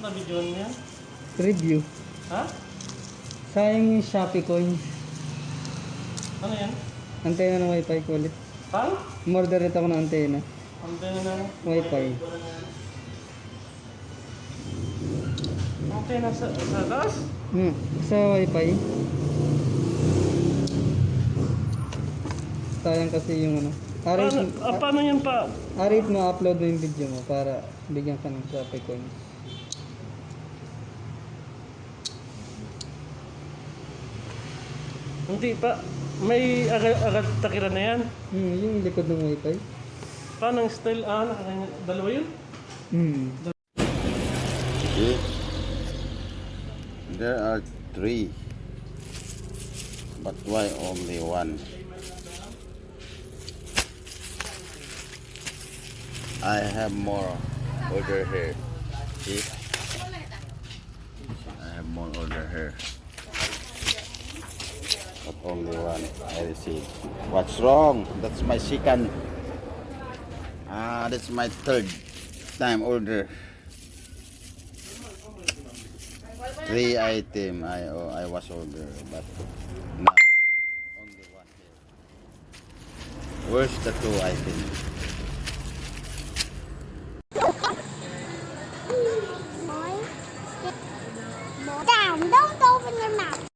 na video niya? Review. Ha? Sayang yung Shopee coins. Ano yan? Antena ng wifi ko ulit. Pang? Umorder rin ako ng antena. Antena na. Wifi. Antena sa taas? Sa wifi. Sayang kasi yung ano. Paano yan pa? Arit mo upload mo yung video mo para bigyan ka ng Shopee coins. Hindi pa. May agad takiran na yan. Yung likod ng wifi. Paano ang style? Dalawa yun? See? There are 3. But why only 1? I have more order here. See? I have more order here. But only 1 I received. What's wrong? That's my second. That's my third time order. 3 item I was order, but now only 1 here. Where's the 2 items? Down, don't open your mouth.